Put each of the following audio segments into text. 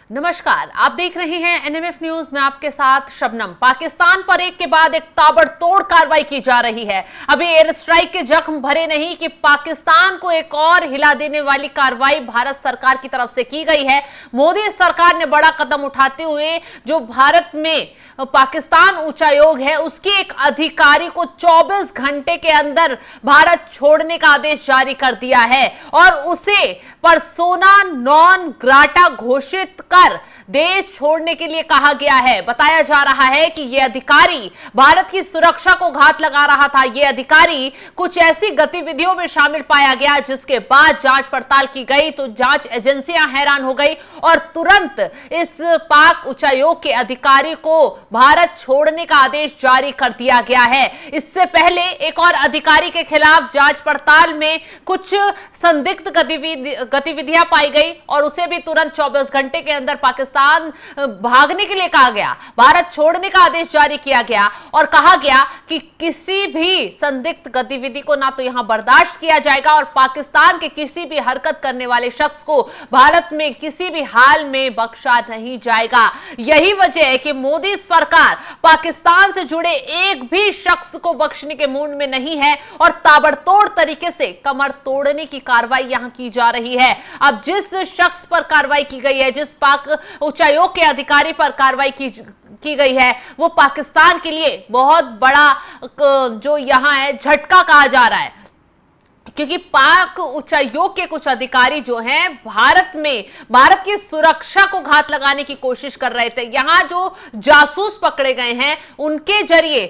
नमस्कार, आप देख रहे हैं एनएमएफ न्यूज में आपके साथ शबनम। पाकिस्तान पर एक के बाद एक ताबड़तोड़ कार्रवाई की जा रही है। अभी एयर स्ट्राइक के जख्म भरे नहीं कि पाकिस्तान को एक और हिला देने वाली कार्रवाई भारत सरकार की तरफ से की गई है। मोदी सरकार ने बड़ा कदम उठाते हुए जो भारत में पाकिस्तान उच्चायोग है उसके एक अधिकारी को 24 घंटे के अंदर भारत छोड़ने का आदेश जारी कर दिया है और उसे पर्सोना नॉन ग्राटा घोषित कर देश छोड़ने के लिए कहा गया है। बताया जा रहा है कि यह अधिकारी भारत की सुरक्षा को घात लगा रहा था। यह अधिकारी कुछ ऐसी गतिविधियों में शामिल पाया गया जिसके बाद जांच पड़ताल की गई तो जांच एजेंसियां हैरान हो गई और तुरंत इस पाक उच्चायोग के अधिकारी को भारत छोड़ने का आदेश जारी कर दिया गया है। इससे पहले एक और अधिकारी के खिलाफ जांच पड़ताल में कुछ संदिग्ध गतिविधियां पाई गई और उसे भी तुरंत 24 घंटे के अंदर पाकिस्तान भागने के लिए कहा गया, भारत छोड़ने का आदेश जारी किया गया और कहा गया कि किसी भी संदिग्ध गतिविधि को ना तो यहां बर्दाश्त किया जाएगा और पाकिस्तान के किसी भी हरकत करने वाले शख्स को भारत में किसी भी हाल में बख्शा नहीं जाएगा। यही वजह है कि मोदी सरकार पाकिस्तान से जुड़े एक भी शख्स को बख्शने के मूड में नहीं है और ताबड़तोड़ तरीके से कमर तोड़ने की कार्रवाई यहां की जा रही है। अब जिस शख्स पर कार्रवाई की गई है, जिस पाक उच्चायोग के अधिकारी पर कार्रवाई की गई है, वो पाकिस्तान के लिए बहुत बड़ा जो यहां है झटका कहा जा रहा है, क्योंकि पाक उच्चायोग के कुछ अधिकारी जो हैं भारत में भारत की सुरक्षा को घात लगाने की कोशिश कर रहे थे। यहां जो जासूस पकड़े गए हैं उनके जरिए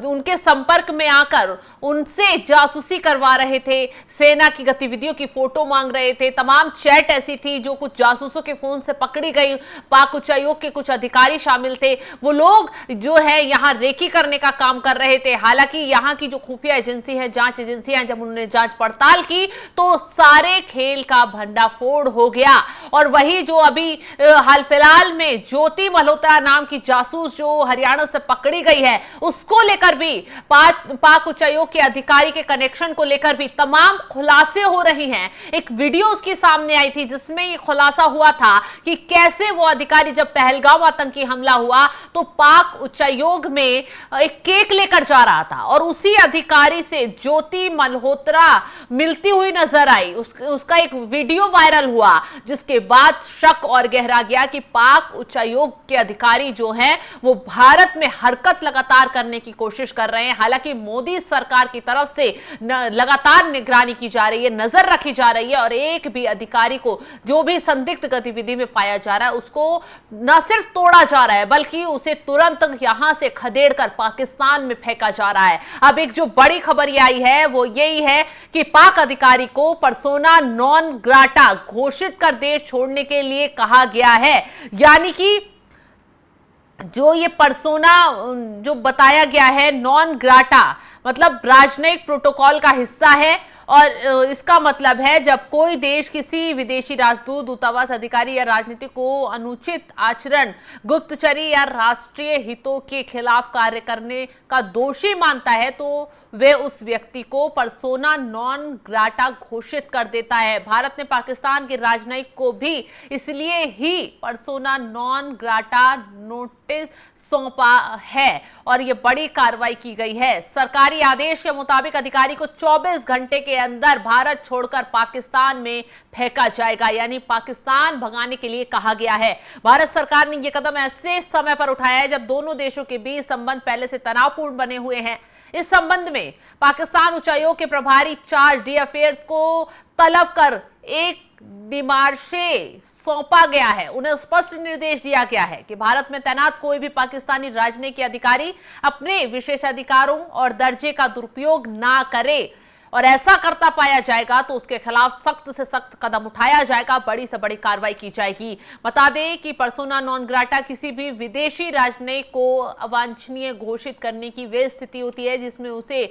उनके संपर्क में आकर उनसे जासूसी करवा रहे थे, सेना की गतिविधियों की फोटो मांग रहे थे। तमाम चैट ऐसी थी जो कुछ जासूसों के फोन से पकड़ी गई। पाक उच्चायोग के कुछ अधिकारी शामिल थे। वो लोग जो है यहाँ रेकी करने का काम कर रहे थे। हालांकि यहाँ की जो खुफिया एजेंसी है, जांच एजेंसियां, जब उन्होंने जांच पड़ताल की तो सारे खेल का भंडाफोड़ हो गया। और वही जो अभी हाल फिलहाल में ज्योति मल्होत्रा नाम की जासूस जो हरियाणा से पकड़ी गई है, उसको लेकर भी पाक उच्चायोग के अधिकारी के कनेक्शन को लेकर भी तमाम खुलासे हो रही हैं। एक वीडियो उसकी सामने आई थी जिसमें ये खुलासा हुआ था कि कैसे वो अधिकारी जब पहलगाम आतंकी हमला हुआ तो पाक उच्चायोग में एक केक लेकर जा रहा था और उसी अधिकारी से ज्योति मल्होत्रा मिलती हुई नजर आई। उसका एक वीडियो वायरल हुआ जिसके बाद शक और गहरा गया कि पाक उच्चायोग के अधिकारी जो हैं वो भारत में हरकत लगातार करने की कोशिश कर रहे हैं। हालांकि मोदी सरकार की तरफ से लगातार निगरानी की जा रही है, नजर रखी जा रही है और एक भी अधिकारी को जो भी संदिग्ध गतिविधि में पाया जा रहा है उसको न सिर्फ तोड़ा जा रहा है बल्कि उसे तुरंत यहां से खदेड़कर पाकिस्तान में फेंका जा रहा है। अब एक जो बड़ी खबर ये आई है वो यही है कि पाक अधिकारी को पर्सोना नॉन ग्राटा घोषित कर देश छोड़ने के लिए कहा गया है। यानी कि जो ये पर्सोना जो बताया गया है नॉन ग्राटा मतलब राजनयिक प्रोटोकॉल का हिस्सा है और इसका मतलब है जब कोई देश किसी विदेशी राजदूत, दूतावास अधिकारी या राजनीतिक को अनुचित आचरण, गुप्तचरी या राष्ट्रीय हितों के खिलाफ कार्य करने का दोषी मानता है तो वे उस व्यक्ति को पर्सोना नॉन ग्राटा घोषित कर देता है। भारत ने पाकिस्तान के राजनयिक को भी इसलिए ही पर्सोना नॉन ग्राटा नोटिस सौंपा है और यह बड़ी कार्रवाई की गई है। सरकारी आदेश के मुताबिक अधिकारी को 24 घंटे के अंदर भारत छोड़कर पाकिस्तान में फेंका जाएगा, यानी पाकिस्तान भगाने के लिए कहा गया है। भारत सरकार ने यह कदम ऐसे समय पर उठाया है जब दोनों देशों के बीच संबंध पहले से तनावपूर्ण बने हुए हैं। इस संबंध में पाकिस्तान उच्चायोग के प्रभारी चार्ज डी अफेयर्स को तलब कर एक डिमार्शे सौंपा गया है। उन्हें स्पष्ट निर्देश दिया गया है कि भारत में तैनात कोई भी पाकिस्तानी राजनयिक अधिकारी अपने विशेषाधिकारों और दर्जे का दुरुपयोग ना करे और ऐसा करता पाया जाएगा तो उसके खिलाफ सख्त से सख्त कदम उठाया जाएगा, बड़ी से बड़ी कार्रवाई की जाएगी। बता दें कि पर्सोना नॉन ग्राटा किसी भी विदेशी राजनयिक को अवांछनीय घोषित करने की वे स्थिति होती है जिसमें उसे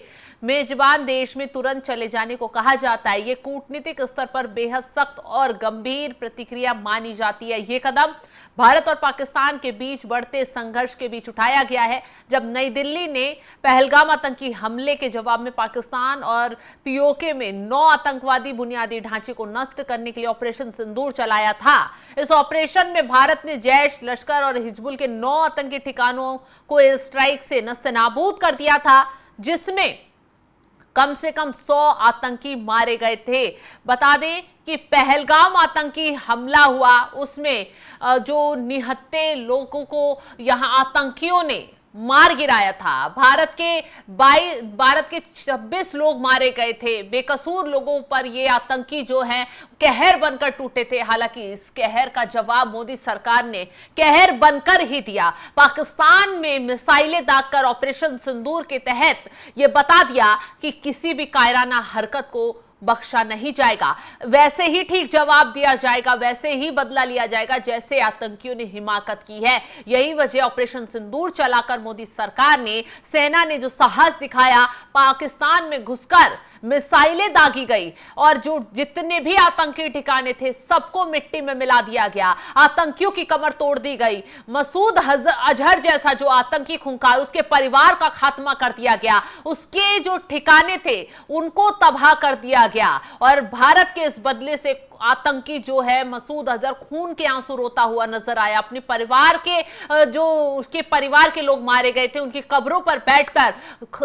मेजबान देश में तुरंत चले जाने को कहा जाता है। ये कूटनीतिक स्तर पर बेहद सख्त और गंभीर प्रतिक्रिया मानी जाती है। ये कदम भारत और पाकिस्तान के बीच बढ़ते संघर्ष के बीच उठाया गया है जब नई दिल्ली ने पहलगाम आतंकी हमले के जवाब में पाकिस्तान और पीओके में 9 आतंकवादी बुनियादी ढांचे को नष्ट करने के लिए ऑपरेशन सिंदूर चलाया था। इस ऑपरेशन में भारत ने जैश, लश्कर और हिजबुल के 9 आतंकी ठिकानों को एयर स्ट्राइक से नस्तनाबूद कर दिया था, जिसमें कम से कम 100 आतंकी मारे गए थे। बता दें कि पहलगाम आतंकी हमला हुआ, उसमें जो निहत्थे लोगों को यहां आतंकियों ने मार गिराया था। भारत के 26 लोग मारे गए थे। बेकसूर लोगों पर ये आतंकी जो हैं कहर बनकर टूटे थे। हालांकि इस कहर का जवाब मोदी सरकार ने कहर बनकर ही दिया। पाकिस्तान में मिसाइलें दागकर ऑपरेशन सिंदूर के तहत ये बता दिया कि किसी भी कायराना हरकत को बख्शा नहीं जाएगा, वैसे ही ठीक जवाब दिया जाएगा, वैसे ही बदला लिया जाएगा जैसे आतंकियों ने हिमाकत की है। यही वजह ऑपरेशन सिंदूर चलाकर मोदी सरकार ने, सेना ने जो साहस दिखाया, पाकिस्तान में घुसकर मिसाइलें दागी गई और जो जितने भी आतंकी ठिकाने थे सबको मिट्टी में मिला दिया गया। आतंकियों की कमर तोड़ दी गई। मसूद अजहर जैसा जो आतंकी खूंखार, उसके परिवार का खात्मा कर दिया गया। उसके जो ठिकाने थे उनको तबाह कर दिया गया और भारत के इस बदले से आतंकी जो है मसूद अजहर खून के आंसू रोता हुआ नजर आया। अपने परिवार के जो उसके परिवार के लोग मारे गए थे उनकी कब्रों पर बैठकर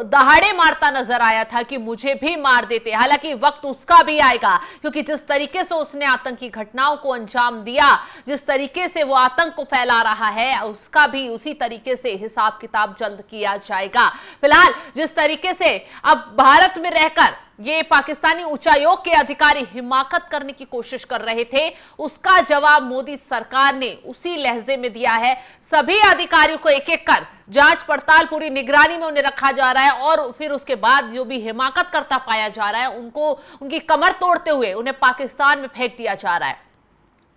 दहाड़े मारता नजर आया था कि मुझे भी मार देते। हालांकि वक्त उसका भी आएगा, क्योंकि जिस तरीके से उसने आतंकी घटनाओं को अंजाम दिया, जिस तरीके से वो आतंक को फैला रहा है, उसका भी उसी तरीके से हिसाब किताब जल्द किया जाएगा। फिलहाल जिस तरीके से अब भारत में रहकर ये पाकिस्तानी उच्चायोग के अधिकारी हिमाकत करने की कोशिश कर रहे थे, उसका जवाब मोदी सरकार ने उसी लहजे में दिया है। सभी अधिकारियों को एक एक कर जांच पड़ताल पूरी निगरानी में उन्हें रखा जा रहा है और फिर उसके बाद जो भी हिमाकत करता पाया जा रहा है उनको उनकी कमर तोड़ते हुए उन्हें पाकिस्तान में फेंक दिया जा रहा है।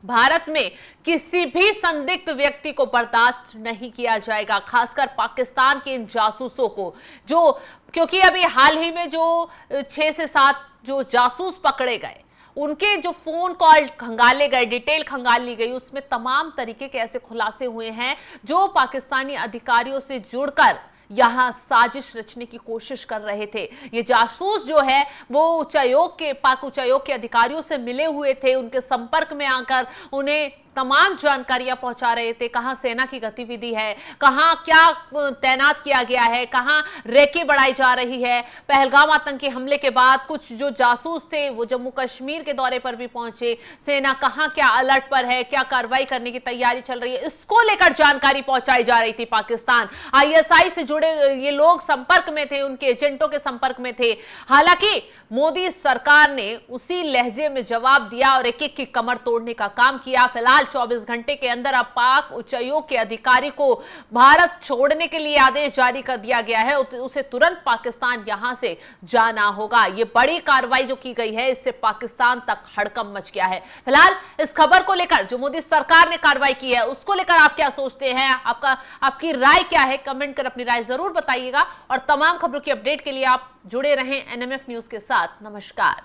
भारत में किसी भी संदिग्ध व्यक्ति को बर्दाश्त नहीं किया जाएगा, खासकर पाकिस्तान के इन जासूसों को, जो क्योंकि अभी हाल ही में जो 6 से 7 जो जासूस पकड़े गए, उनके जो फोन कॉल खंगाले गए, डिटेल खंगाल ली गई, उसमें तमाम तरीके के ऐसे खुलासे हुए हैं जो पाकिस्तानी अधिकारियों से जुड़कर यहां साजिश रचने की कोशिश कर रहे थे। ये जासूस जो है वो पाक उच्चायोग के अधिकारियों से मिले हुए थे, उनके संपर्क में आकर उन्हें तमाम जानकारियां पहुंचा रहे थे, कहां सेना की गतिविधि है, कहां क्या तैनात किया गया है, कहां रेकी बढ़ाई जा रही है। पहलगाम आतंकी हमले के बाद कुछ जो जासूस थे वो जम्मू कश्मीर के दौरे पर भी पहुंचे। सेना कहां क्या अलर्ट पर है, क्या कार्रवाई करने की तैयारी चल रही है, इसको लेकर जानकारी पहुंचाई जा रही थी। पाकिस्तान आईएसआई से जुड़े ये लोग संपर्क में थे, उनके एजेंटों के संपर्क में थे। हालांकि मोदी सरकार ने उसी लहजे में जवाब दिया और एक एक की कमर तोड़ने का काम किया। फिलहाल 24 घंटे के अंदर अब पाक उच्चायोग के अधिकारी को भारत छोड़ने के लिए आदेश जारी कर दिया गया है। उसे तुरंत पाकिस्तान यहां से जाना होगा। ये बड़ी कार्रवाई जो की गई है, इससे पाकिस्तान तक हड़कंप मच गया है। फिलहाल इस खबर को लेकर जो मोदी सरकार ने कार्रवाई की है उसको लेकर आप क्या सोचते हैं, आपकी राय क्या है, कमेंट कर अपनी राय जरूर बताइएगा और तमाम खबरों की अपडेट के लिए आप जुड़े रहें एनएमएफ न्यूज के साथ। नमस्कार।